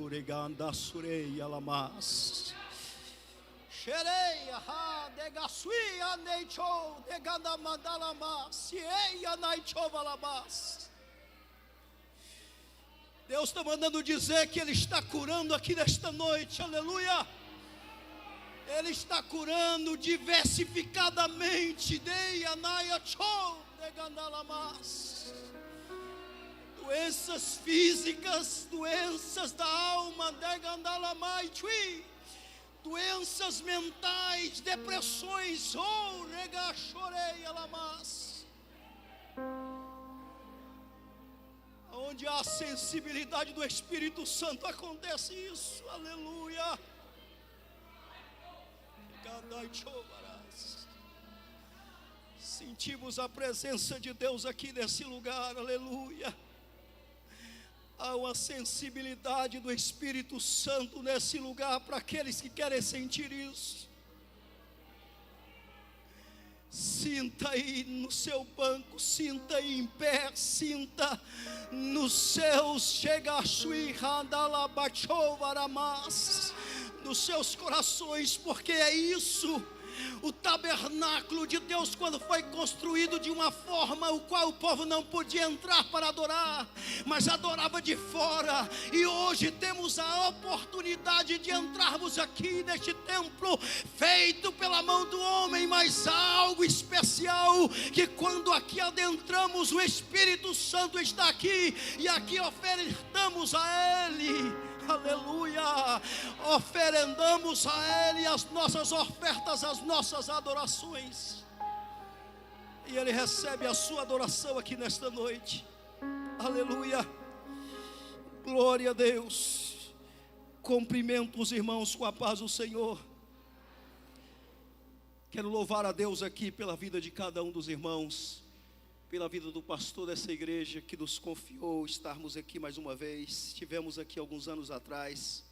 Sureganda sureia lamas. Xereia ha negasuia neicho neganda mandalama sieia naichova lamas. Deus está mandando dizer que Ele está curando aqui nesta noite, aleluia. Ele está curando diversificadamente, doenças físicas, doenças da alma, doenças mentais, depressões, onde há a sensibilidade do Espírito Santo acontece isso, aleluia. Sentimos a presença de Deus aqui nesse lugar, aleluia. Há uma sensibilidade do Espírito Santo nesse lugar para aqueles que querem sentir isso. Sinta aí no seu banco, sinta aí em pé, sinta nos seus nos seus corações, porque é isso. O tabernáculo de Deus, quando foi construído de uma forma o qual o povo não podia entrar para adorar, mas adorava de fora, e hoje temos a oportunidade de entrarmos aqui neste templo, feito pela mão do homem, mas algo especial, que quando aqui adentramos, o Espírito Santo está aqui, e aqui ofertamos a Ele, aleluia, oferendamos a Ele as nossas ofertas, as nossas adorações, e Ele recebe a sua adoração aqui nesta noite, aleluia, glória a Deus. Cumprimento os irmãos com a paz do Senhor. Quero louvar a Deus aqui pela vida de cada um dos irmãos, pela vida do pastor dessa igreja que nos confiou estarmos aqui mais uma vez. Estivemos aqui alguns anos atrás,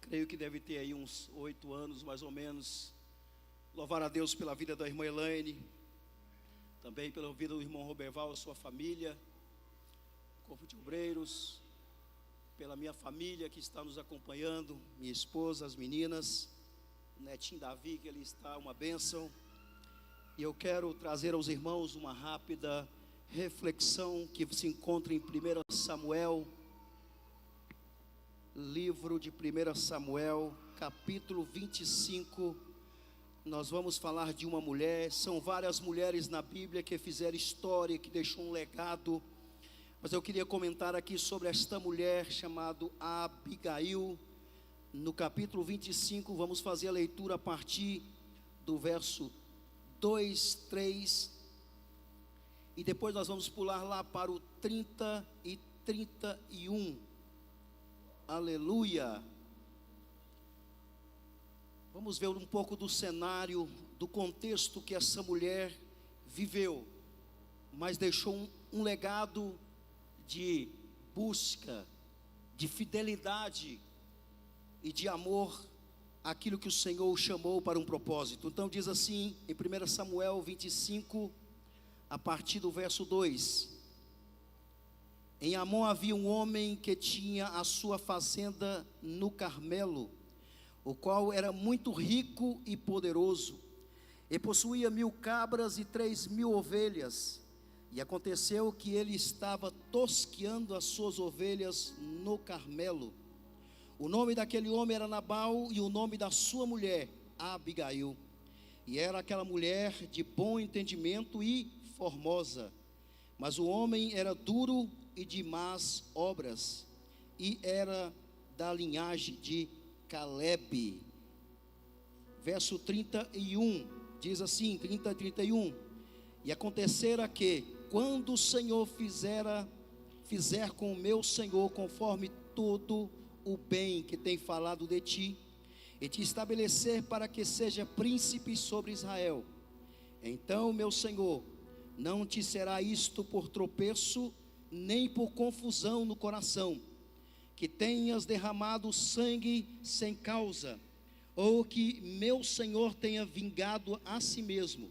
creio que deve ter aí uns 8 anos mais ou menos. Louvar a Deus pela vida da irmã Elaine, também pela vida do irmão Roberval, a sua família, Corpo de Obreiros, pela minha família que está nos acompanhando, minha esposa, as meninas, o netinho Davi, que ele está, uma bênção. E eu quero trazer aos irmãos uma rápida reflexão que se encontra em 1 Samuel, livro de 1 Samuel, capítulo 25. Nós vamos falar de uma mulher. São várias mulheres na Bíblia que fizeram história, que deixou um legado, mas eu queria comentar aqui sobre esta mulher chamada Abigail. No capítulo 25, vamos fazer a leitura a partir do verso 2, 3, e depois nós vamos pular lá para o 30 e 31, aleluia. Vamos ver um pouco do cenário, do contexto que essa mulher viveu, mas deixou um legado de busca, de fidelidade e de amor aquilo que o Senhor o chamou para um propósito. Então diz assim, em 1 Samuel 25, a partir do verso 2: Em Amon havia um homem que tinha a sua fazenda no Carmelo, o qual era muito rico e poderoso, e possuía 1000 cabras e 3000 ovelhas. E aconteceu que ele estava tosqueando as suas ovelhas no Carmelo. O nome daquele homem era Nabal, e o nome da sua mulher, Abigail. E era aquela mulher de bom entendimento e formosa. Mas o homem era duro e de más obras, e era da linhagem de Calebe. Verso 31, diz assim, 30 e 31. E acontecera que, quando o Senhor fizer com o meu Senhor conforme todo o bem que tem falado de ti, e te estabelecer para que seja príncipe sobre Israel, então, meu Senhor, não te será isto por tropeço, nem por confusão no coração, que tenhas derramado sangue sem causa, ou que meu Senhor tenha vingado a si mesmo.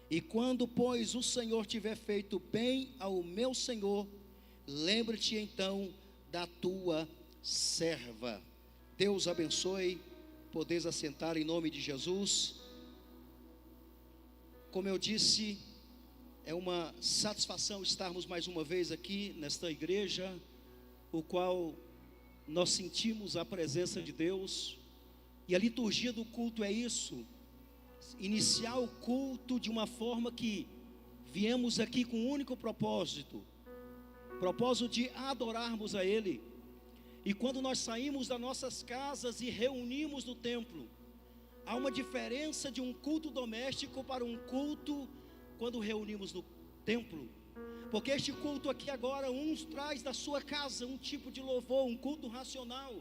E quando, pois, o Senhor tiver feito bem ao meu Senhor, lembre-te então da tua serva. Deus abençoe, podeis assentar em nome de Jesus. Como eu disse, é uma satisfação estarmos mais uma vez aqui nesta igreja, o qual nós sentimos a presença de Deus, e a liturgia do culto é isso, iniciar o culto de uma forma que viemos aqui com um único propósito de adorarmos a Ele. E quando nós saímos das nossas casas e reunimos no templo, há uma diferença de um culto doméstico para um culto quando reunimos no templo. Porque este culto aqui agora, uns traz da sua casa um tipo de louvor, um culto racional,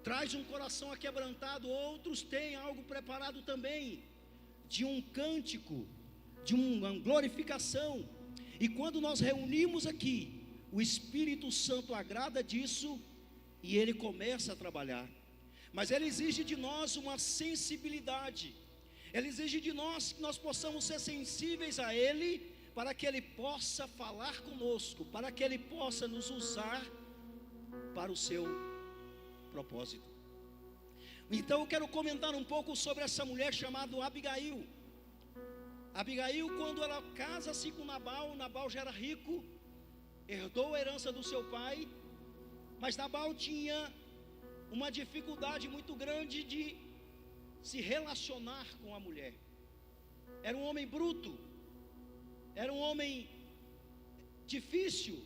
traz um coração aquebrantado, outros têm algo preparado também, de um cântico, de uma glorificação. E quando nós reunimos aqui, o Espírito Santo agrada disso e Ele começa a trabalhar. Mas Ele exige de nós uma sensibilidade, Ele exige de nós que nós possamos ser sensíveis a Ele, para que Ele possa falar conosco, para que Ele possa nos usar para o seu propósito. Então eu quero comentar um pouco sobre essa mulher chamada Abigail. Abigail, quando ela casa-se com Nabal, Nabal já era rico, herdou a herança do seu pai, mas Nabal tinha uma dificuldade muito grande de se relacionar com a mulher. Era um homem bruto, era um homem difícil.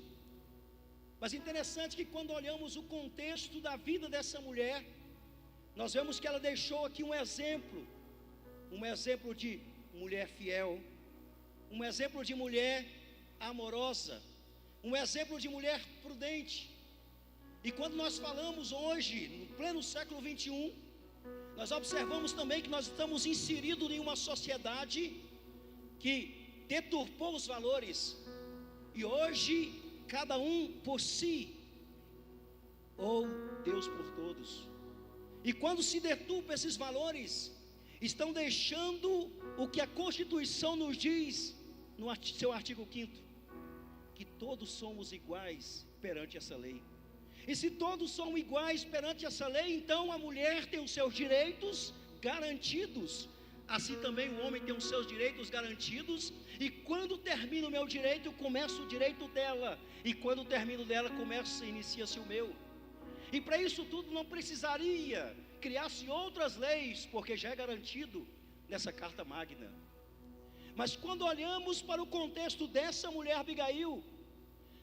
Mas interessante que quando olhamos o contexto da vida dessa mulher, nós vemos que ela deixou aqui um exemplo de mulher fiel, um exemplo de mulher amorosa, um exemplo de mulher prudente. E quando nós falamos hoje, no pleno século 21, nós observamos também que nós estamos inseridos em uma sociedade que deturpou os valores, e hoje cada um por si, ou Deus por todos. E quando se deturpa esses valores, estão deixando o que a Constituição nos diz no seu artigo 5º, que todos somos iguais perante essa lei. E se todos são iguais perante essa lei, então a mulher tem os seus direitos garantidos, assim também o homem tem os seus direitos garantidos. E quando termina o meu direito, começa o direito dela, e quando termina o dela, inicia-se o meu. E para isso tudo não precisaria criar-se outras leis, porque já é garantido nessa carta magna. Mas quando olhamos para o contexto dessa mulher Abigail,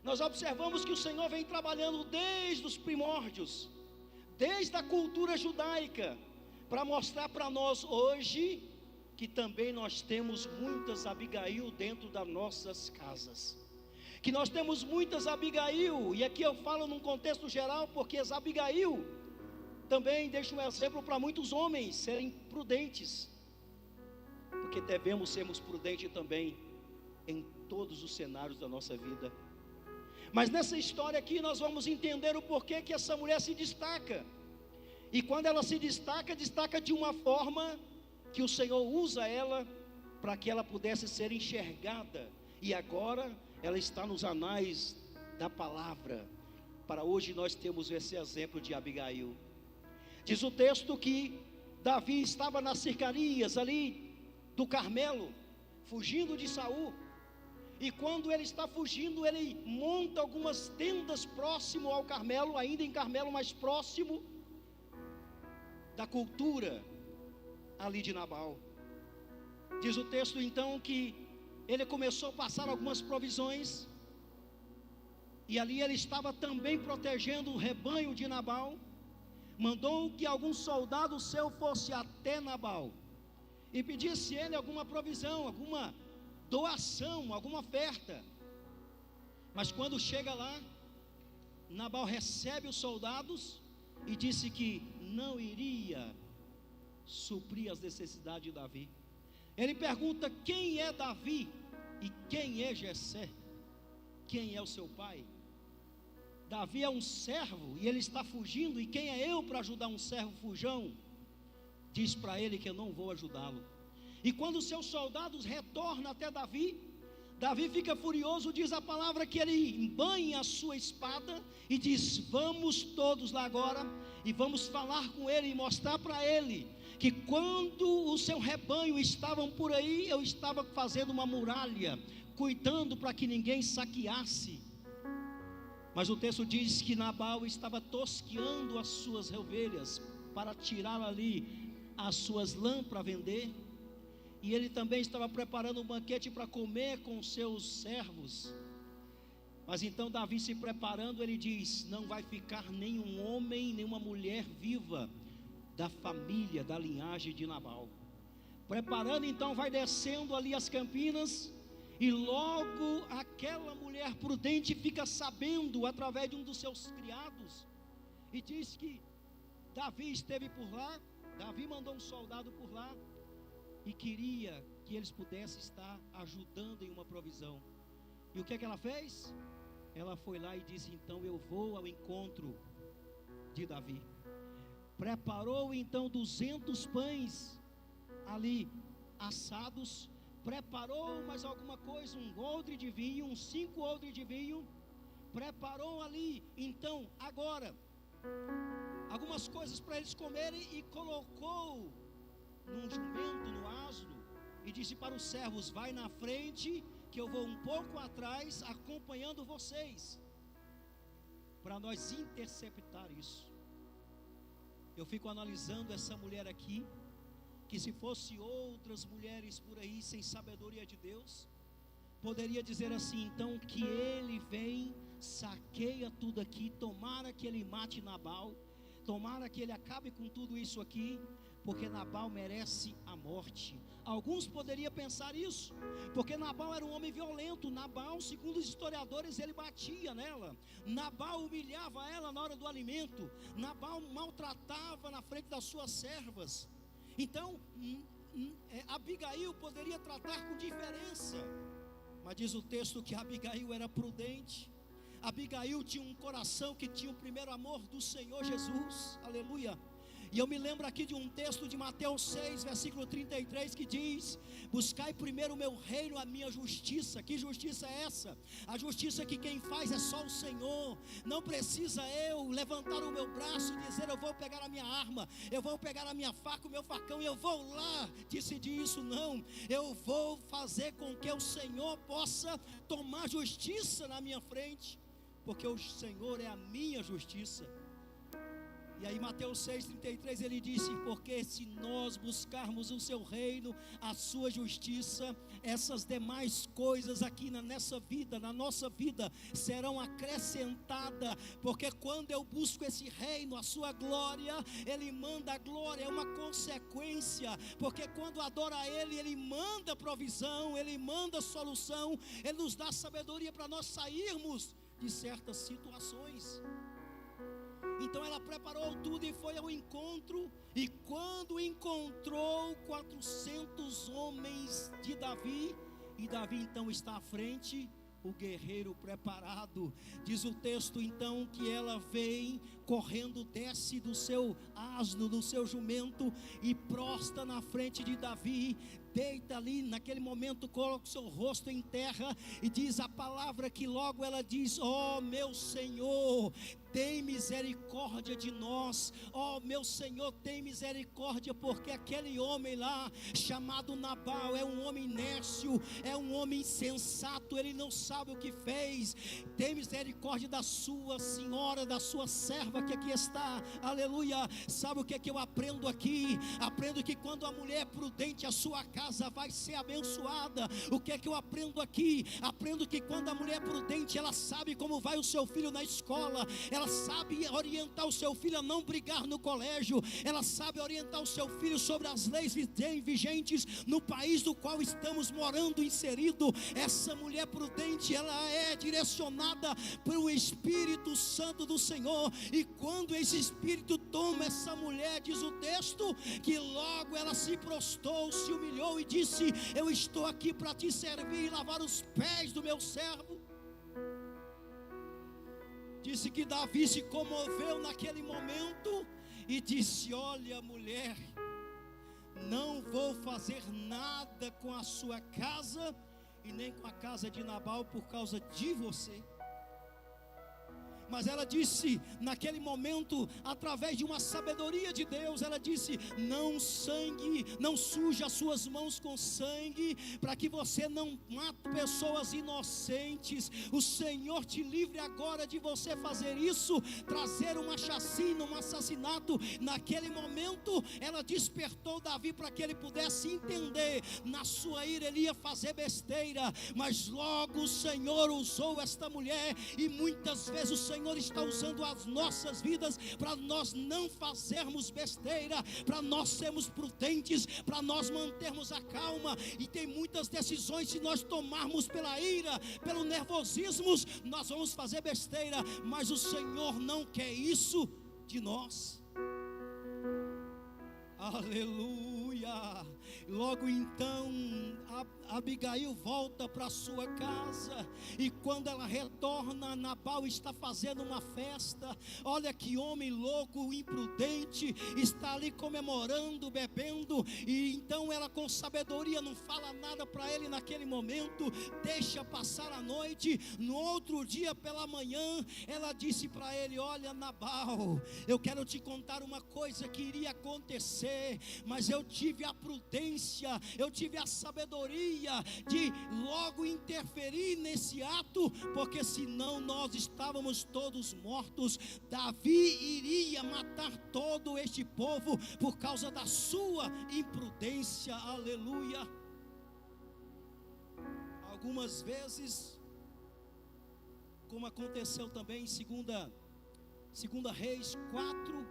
nós observamos que o Senhor vem trabalhando desde os primórdios, desde a cultura judaica, para mostrar para nós hoje que também nós temos muitas Abigail dentro das nossas casas, que nós temos muitas Abigail, e aqui eu falo num contexto geral, porque as Abigail também deixam um exemplo para muitos homens serem prudentes, porque devemos sermos prudentes também em todos os cenários da nossa vida. Mas nessa história aqui nós vamos entender o porquê que essa mulher se destaca. E quando ela se destaca, destaca de uma forma que o Senhor usa ela para que ela pudesse ser enxergada. E agora ela está nos anais da palavra. Para hoje nós temos esse exemplo de Abigail. Diz o texto que Davi estava nas cercanias ali do Carmelo, fugindo de Saul. E quando ele está fugindo, ele monta algumas tendas próximo ao Carmelo, ainda em Carmelo, mais próximo da cultura ali de Nabal. Diz o texto então que ele começou a passar algumas provisões, e ali ele estava também protegendo o rebanho de Nabal. Mandou que algum soldado seu fosse até Nabal e pedisse ele alguma provisão, alguma doação, alguma oferta. Mas quando chega lá, Nabal recebe os soldados e disse que não iria suprir as necessidades de Davi. Ele pergunta: quem é Davi e quem é Jessé? Quem é o seu pai? Davi é um servo e ele está fugindo, e quem é eu para ajudar um servo fujão? Diz para ele que eu não vou ajudá-lo. E quando os seus soldados retornam até Davi, Davi fica furioso, diz a palavra que ele embanha a sua espada e diz: vamos todos lá agora e vamos falar com ele e mostrar para ele que quando o seu rebanho estavam por aí, eu estava fazendo uma muralha, cuidando para que ninguém saqueasse. Mas o texto diz que Nabal estava tosqueando as suas ovelhas para tirar ali as suas lãs para vender. E ele também estava preparando um banquete para comer com seus servos. Mas então Davi, se preparando, ele diz: não vai ficar nenhum homem, nenhuma mulher viva da família, da linhagem de Nabal. Preparando, então vai descendo ali as campinas, e logo aquela mulher prudente fica sabendo através de um dos seus criados, e diz que Davi esteve por lá. Davi mandou um soldado por lá e queria que eles pudessem estar ajudando em uma provisão. E o que é que ela fez? Ela foi lá e disse: então eu vou ao encontro de Davi. Preparou então 200 pães ali assados, preparou mais alguma coisa, um odre de vinho, uns 5 odres de vinho, preparou ali então agora algumas coisas para eles comerem, e colocou num jumento, no asno, e disse para os servos: vai na frente, que eu vou um pouco atrás, acompanhando vocês, para nós interceptar isso. Eu fico analisando essa mulher aqui, que se fosse outras mulheres por aí, sem sabedoria de Deus, poderia dizer assim: então que ele vem, saqueia tudo aqui, tomara que ele mate Nabal, tomara que ele acabe com tudo isso aqui, porque Nabal merece a morte. Alguns poderiam pensar isso, porque Nabal era um homem violento. Nabal, segundo os historiadores, ele batia nela. Nabal humilhava ela na hora do alimento. Nabal maltratava na frente das suas servas. Então, Abigail poderia tratar com diferença, mas diz o texto que Abigail era prudente. Abigail tinha um coração que tinha o primeiro amor do Senhor Jesus, aleluia. E eu me lembro aqui de um texto de Mateus 6, versículo 33, que diz: buscai primeiro o meu reino, a minha justiça. Que justiça é essa? A justiça que quem faz é só o Senhor. Não precisa eu levantar o meu braço e dizer: eu vou pegar a minha arma, eu vou pegar a minha faca, o meu facão, e eu vou lá decidir isso. Não, eu vou fazer com que o Senhor possa tomar justiça na minha frente, porque o Senhor é a minha justiça. E aí Mateus 6,33 ele disse: porque se nós buscarmos o seu reino, a sua justiça, essas demais coisas aqui nessa vida, na nossa vida, serão acrescentadas. Porque quando eu busco esse reino, a sua glória, ele manda a glória, é uma consequência. Porque quando adora a ele, ele manda provisão, ele manda solução, ele nos dá sabedoria para nós sairmos de certas situações. Então ela preparou tudo e foi ao encontro. E quando encontrou 400 homens de Davi, e Davi então está à frente, o guerreiro preparado. Diz o texto então que ela vem correndo, desce do seu asno, do seu jumento, e prostra na frente de Davi, deita ali, naquele momento coloca o seu rosto em terra, e diz a palavra que logo ela diz: ó meu Senhor, tem misericórdia de nós. Ó meu Senhor, tem misericórdia, porque aquele homem lá, chamado Nabal, é um homem nércio, é um homem insensato, ele não sabe o que fez. Tem misericórdia da sua senhora, da sua serva que aqui está, aleluia. Sabe o que é que eu aprendo aqui? Aprendo que quando a mulher é prudente, a sua casa vai ser abençoada. O que é que eu aprendo aqui? Aprendo que quando a mulher é prudente, ela sabe como vai o seu filho na escola, ela sabe orientar o seu filho a não brigar no colégio, ela sabe orientar o seu filho sobre as leis vigentes no país do qual estamos morando, inserido. Essa mulher prudente, ela é direcionada pelo Espírito Santo do Senhor, e quando esse Espírito toma essa mulher, diz o texto, que logo ela se prostrou, se humilhou e disse: eu estou aqui para te servir e lavar os pés do meu servo. Disse que Davi se comoveu naquele momento e disse: olha mulher, não vou fazer nada com a sua casa e nem com a casa de Nabal por causa de você. Mas ela disse, naquele momento, através de uma sabedoria de Deus, ela disse: não sangue, não suje as suas mãos com sangue, para que você não mate pessoas inocentes. O Senhor te livre agora de você fazer isso, trazer uma chacina, um assassinato. Naquele momento, ela despertou Davi para que ele pudesse entender. Na sua ira ele ia fazer besteira, mas logo o Senhor usou esta mulher, e muitas vezes o Senhor está usando as nossas vidas para nós não fazermos besteira, para nós sermos prudentes, para nós mantermos a calma. E tem muitas decisões, se nós tomarmos pela ira, pelo nervosismo, nós vamos fazer besteira, mas o Senhor não quer isso de nós. Aleluia. Logo então Abigail volta para sua casa, e quando ela retorna, Nabal está fazendo uma festa. Olha que homem louco, imprudente, está ali comemorando, bebendo. E então ela, com sabedoria, não fala nada para ele naquele momento, deixa passar a noite. No outro dia pela manhã, ela disse para ele: olha, Nabal, eu quero te contar uma coisa que iria acontecer, mas eu tive a prudência, eu tive a sabedoria de logo interferir nesse ato, porque senão nós estávamos todos mortos. Davi iria matar todo este povo por causa da sua imprudência. Aleluia. Algumas vezes, como aconteceu também em segunda Reis 4,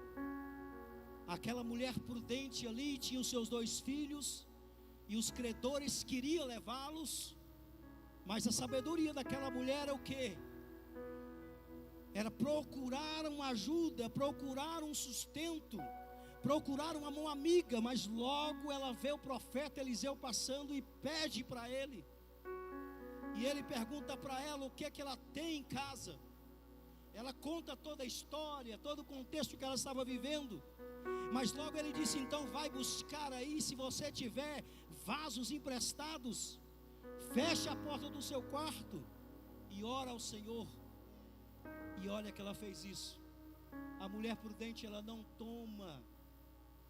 aquela mulher prudente ali tinha os seus 2 filhos, e os credores queriam levá-los, mas a sabedoria daquela mulher era o quê? Era procurar uma ajuda, procurar um sustento, procurar uma mão amiga. Mas logo ela vê o profeta Eliseu passando e pede para ele, e ele pergunta para ela o que é que ela tem em casa. Ela conta toda a história, todo o contexto que ela estava vivendo. Mas logo ele disse: então vai buscar aí, se você tiver vasos emprestados, fecha a porta do seu quarto e ora ao Senhor. E olha que ela fez isso. A mulher prudente, ela não toma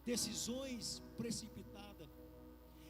decisões precipitadas.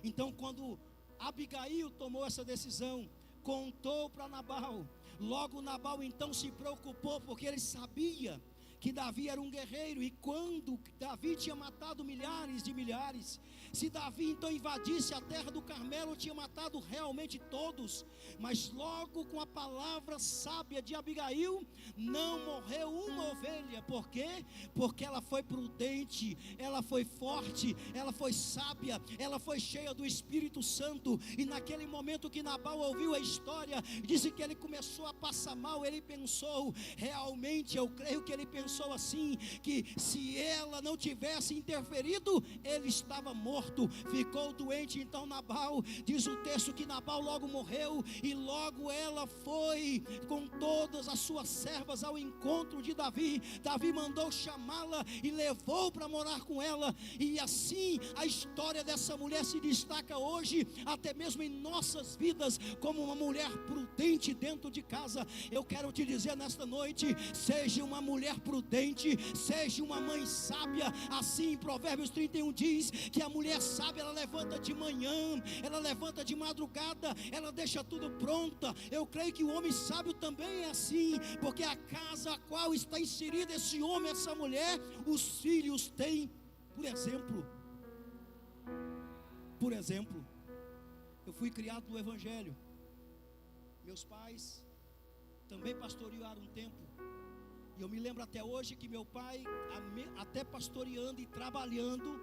Então, quando Abigail tomou essa decisão, contou para Nabal. Logo Nabal então se preocupou, porque ele sabia que Davi era um guerreiro, e quando Davi tinha matado milhares de milhares, se Davi então invadisse a terra do Carmelo, tinha matado realmente todos. Mas logo com a palavra sábia de Abigail, não morreu uma ovelha. Por quê? Porque ela foi prudente, ela foi forte, ela foi sábia, ela foi cheia do Espírito Santo. E naquele momento que Nabal ouviu a história, disse que ele começou a passar mal. Ele pensou, realmente eu creio que ele pensou assim, que se ela não tivesse interferido, ele estava morto, ficou doente. Então Nabal, diz o texto que Nabal logo morreu, e logo ela foi com todas as suas servas ao encontro de Davi. Davi mandou chamá-la e levou para morar com ela. E assim a história dessa mulher se destaca hoje, até mesmo em nossas vidas, como uma mulher prudente dentro de casa. Eu quero te dizer nesta noite: seja uma mulher prudente, seja uma mãe sábia. Assim Provérbios 31 diz que a mulher sábia, ela levanta de manhã, ela levanta de madrugada, ela deixa tudo pronta. Eu creio que o homem sábio também é assim, porque a casa a qual está inserido esse homem, essa mulher, os filhos têm. Por exemplo, eu fui criado no Evangelho. Meus pais também pastorearam um tempo, e eu me lembro até hoje que meu pai, até pastoreando e trabalhando,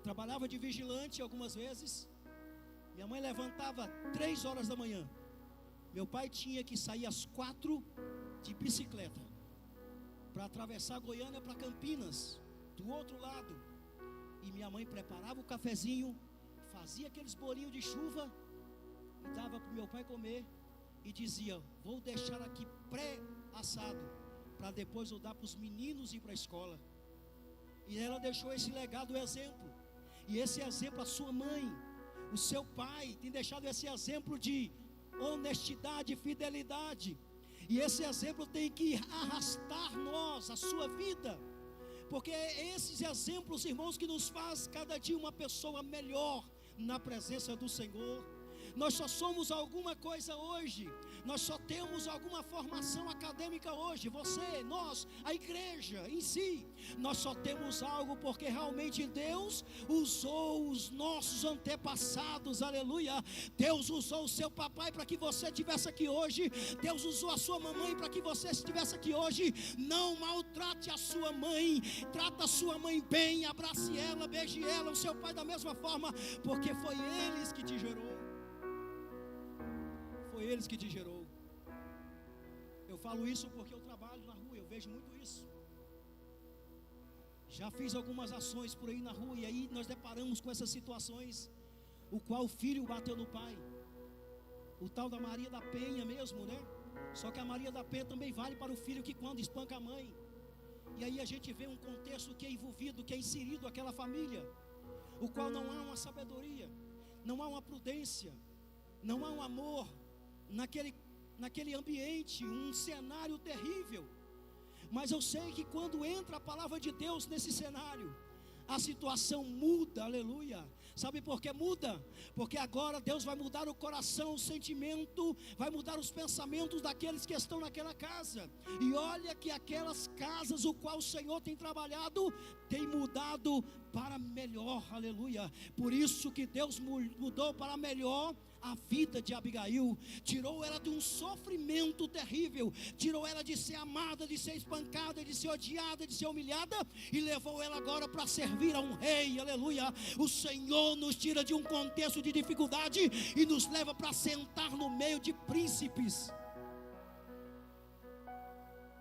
trabalhava de vigilante algumas vezes. Minha mãe levantava 3 horas da manhã. Meu pai tinha que sair às 4 de bicicleta para atravessar Goiânia para Campinas, do outro lado. E minha mãe preparava o cafezinho, fazia aqueles bolinhos de chuva e dava para o meu pai comer, e dizia: vou deixar aqui pré-assado, para depois eu dar para os meninos ir para a escola. E ela deixou esse legado, o exemplo. E esse exemplo a sua mãe, O seu pai tem deixado esse exemplo de honestidade e fidelidade. E esse exemplo tem que arrastar nós, a sua vida. Porque é esses exemplos, irmãos, que nos faz cada dia uma pessoa melhor na presença do Senhor. Nós só somos alguma coisa hoje, nós só temos alguma formação acadêmica hoje, você, nós, a igreja em si, nós só temos algo porque realmente Deus usou os nossos antepassados, aleluia. Deus usou o seu papai para que você estivesse aqui hoje, Deus usou a sua mamãe para que você estivesse aqui hoje. Não maltrate a sua mãe, trata a sua mãe bem, abrace ela, beije ela, o seu pai da mesma forma, porque foi eles que te gerou. Foi eles que te gerou. Eu falo isso porque eu trabalho na rua, eu vejo muito isso. Já fiz algumas ações por aí na rua, e aí nós deparamos com essas situações, o qual o filho bateu no pai. O tal da Maria da Penha mesmo, né? Só que a Maria da Penha também vale para o filho que quando espanca a mãe. E aí a gente vê um contexto que é envolvido, que é inserido aquela família, o qual não há uma sabedoria, não há uma prudência, não há um amor naquele ambiente, um cenário terrível. Mas eu sei que quando entra a palavra de Deus nesse cenário, a situação muda, aleluia. Sabe por que muda? Porque agora Deus vai mudar o coração, o sentimento, vai mudar os pensamentos daqueles que estão naquela casa. E olha que aquelas casas, o qual o Senhor tem trabalhado, tem mudado para melhor, aleluia. Por isso que Deus mudou para melhor a vida de Abigail, tirou ela de um sofrimento terrível, tirou ela de ser amada, de ser espancada, de ser odiada, de ser humilhada, e levou ela agora para servir a um rei, aleluia. O Senhor nos tira de um contexto de dificuldade e nos leva para sentar no meio de príncipes.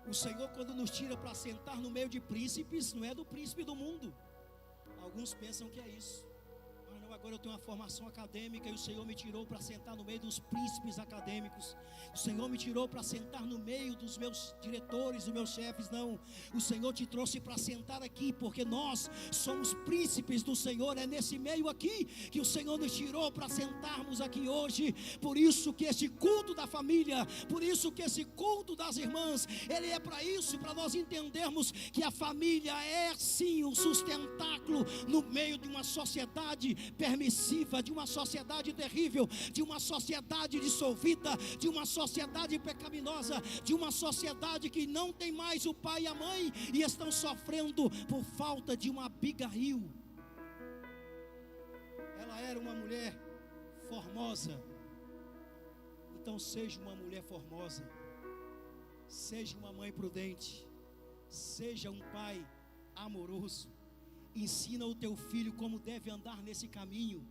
O Senhor, quando nos tira para sentar no meio de príncipes, não é do príncipe do mundo. Alguns pensam que é isso. Agora eu tenho uma formação acadêmica e o Senhor me tirou para sentar no meio dos príncipes acadêmicos. O Senhor me tirou para sentar no meio dos meus diretores, dos meus chefes. Não, o Senhor te trouxe para sentar aqui, porque nós somos príncipes do Senhor. É nesse meio aqui que o Senhor nos tirou para sentarmos aqui hoje. Por isso que esse culto da família, por isso que esse culto das irmãs, ele é para isso, para nós entendermos que a família é sim um sustentáculo no meio de uma sociedade permissiva, de uma sociedade terrível, de uma sociedade dissolvida, de uma sociedade pecaminosa, de uma sociedade que não tem mais o pai e a mãe e estão sofrendo por falta de uma Abigail. Ela era uma mulher formosa. Então seja uma mulher formosa, seja uma mãe prudente, seja um pai amoroso. Ensina o teu filho como deve andar nesse caminho.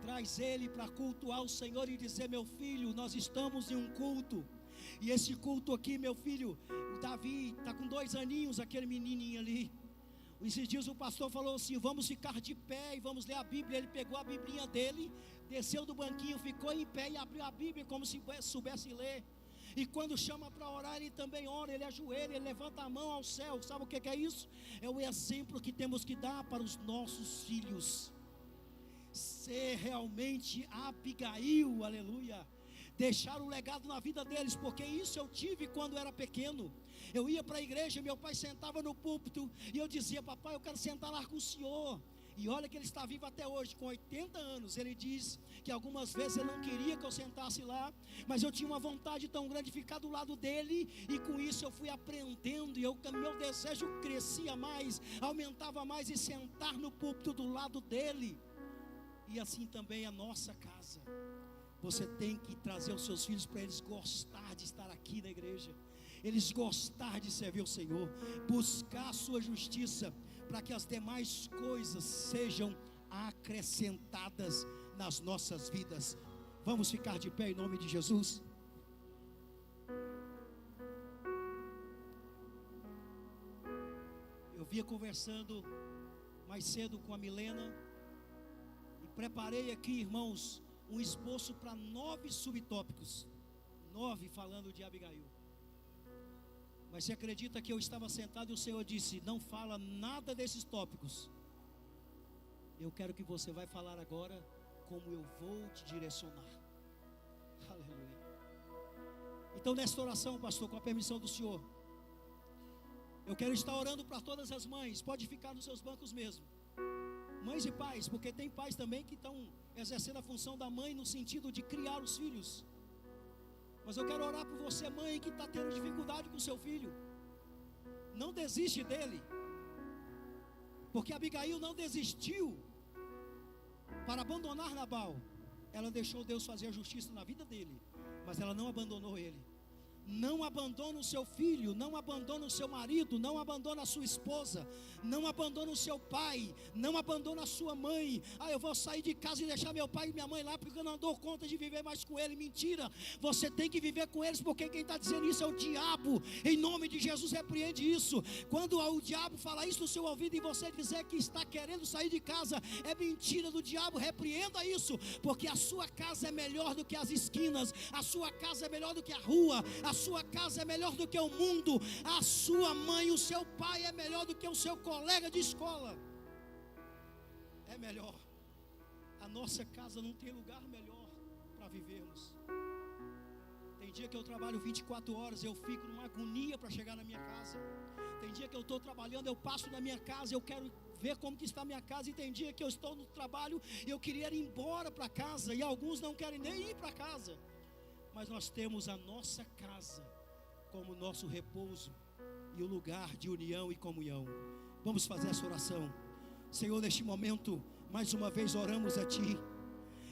Traz ele para cultuar o Senhor e dizer: meu filho, nós estamos em um culto. E esse culto aqui, meu filho, o Davi está com 2 aninhos, aquele menininho ali. Esses dias o pastor falou assim: vamos ficar de pé e vamos ler a Bíblia. Ele pegou a Biblinha dele, desceu do banquinho, ficou em pé e abriu a Bíblia como se soubesse ler. E quando chama para orar, ele também ora, ele ajoelha, ele levanta a mão ao céu. Sabe o que é isso? É o exemplo que temos que dar para os nossos filhos. Ser realmente Abigail, aleluia. Deixar um legado na vida deles, porque isso eu tive quando era pequeno. Eu ia para a igreja, meu pai sentava no púlpito e eu dizia: papai, eu quero sentar lá com o senhor. E olha que ele está vivo até hoje, com 80 anos. Ele diz que algumas vezes ele não queria que eu sentasse lá, mas eu tinha uma vontade tão grande de ficar do lado dele. E com isso eu fui aprendendo, e meu desejo crescia mais, aumentava mais, e sentar no púlpito do lado dele. E assim também a nossa casa. Você tem que trazer os seus filhos para eles gostar de estar aqui na igreja, eles gostar de servir o Senhor, buscar a sua justiça, para que as demais coisas sejam acrescentadas nas nossas vidas. Vamos ficar de pé em nome de Jesus. Eu vinha conversando mais cedo com a Milena e preparei aqui, irmãos, um esboço para 9 subtópicos, 9 falando de Abigail. Mas você acredita que eu estava sentado e o Senhor disse: não fala nada desses tópicos. Eu quero que você vai falar agora como eu vou te direcionar. Aleluia. Então, nesta oração, pastor, com a permissão do Senhor, eu quero estar orando para todas as mães. Pode ficar nos seus bancos mesmo. Mães e pais, porque tem pais também que estão exercendo a função da mãe no sentido de criar os filhos. Mas eu quero orar por você, mãe, que está tendo dificuldade com seu filho. Não desiste dele, porque Abigail não desistiu para abandonar Nabal. Ela deixou Deus fazer a justiça na vida dele, mas ela não abandonou ele. Não abandona o seu filho, não abandona o seu marido, não abandona a sua esposa, não abandona o seu pai, não abandona a sua mãe. Eu vou sair de casa e deixar meu pai e minha mãe lá porque eu não dou conta de viver mais com ele. Mentira, você tem que viver com eles, porque quem está dizendo isso é o diabo. Em nome de Jesus, repreende isso. Quando o diabo fala isso no seu ouvido e você dizer que está querendo sair de casa, é mentira do diabo. Repreenda isso, porque a sua casa é melhor do que as esquinas, a sua casa é melhor do que a rua, a sua casa é melhor do que o mundo, a sua mãe, o seu pai é melhor do que o seu colega de escola. É melhor. A nossa casa não tem lugar melhor para vivermos. Tem dia que eu trabalho 24 horas, eu fico numa agonia para chegar na minha casa. Tem dia que eu estou trabalhando, eu passo na minha casa, eu quero ver como que está a minha casa. E tem dia que eu estou no trabalho e eu queria ir embora para casa, e alguns não querem nem ir para casa. Mas nós temos a nossa casa como nosso repouso e o lugar de união e comunhão. Vamos fazer essa oração. Senhor, neste momento, mais uma vez oramos a Ti.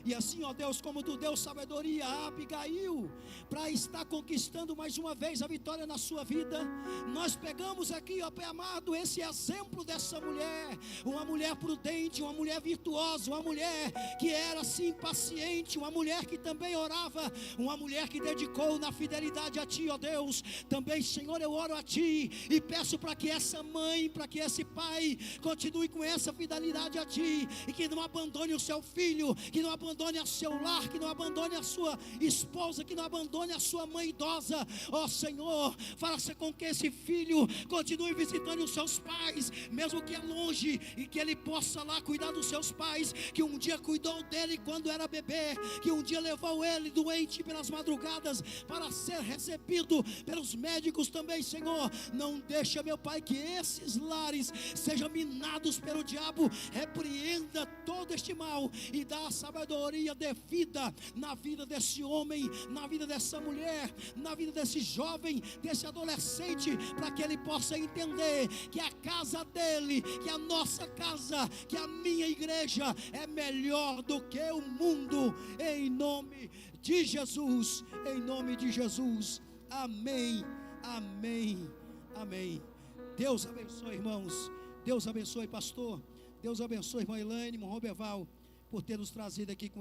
E assim, ó Deus, como Tu deu sabedoria a Abigail para estar conquistando mais uma vez a vitória na sua vida, nós pegamos aqui, ó Pai amado, esse exemplo dessa mulher, uma mulher prudente, uma mulher virtuosa, uma mulher que era assim paciente, uma mulher que também orava, uma mulher que dedicou na fidelidade a Ti, ó Deus. Também, Senhor, eu oro a Ti e peço para que essa mãe, para que esse pai continue com essa fidelidade a Ti, e que não abandone o seu filho, que não abandone o seu lar, que não abandone a sua esposa, que não abandone a sua mãe idosa. Ó Senhor, faça com que esse filho continue visitando os seus pais, mesmo que é longe, e que ele possa lá cuidar dos seus pais, que um dia cuidou dele quando era bebê, que um dia levou ele doente pelas madrugadas para ser recebido pelos médicos também. Senhor, não deixa, meu Pai, que esses lares sejam minados pelo diabo. Repreenda todo este mal e dá a sabedoria devida na vida desse homem, na vida dessa mulher, na vida desse jovem, desse adolescente, para que ele possa entender que a casa dele, que a nossa casa, que a minha igreja é melhor do que o mundo. Em nome de Jesus, em nome de Jesus. Amém, amém, amém. Deus abençoe, irmãos. Deus abençoe, pastor. Deus abençoe, irmã Elaine, irmão Roberval, por ter nos trazido aqui com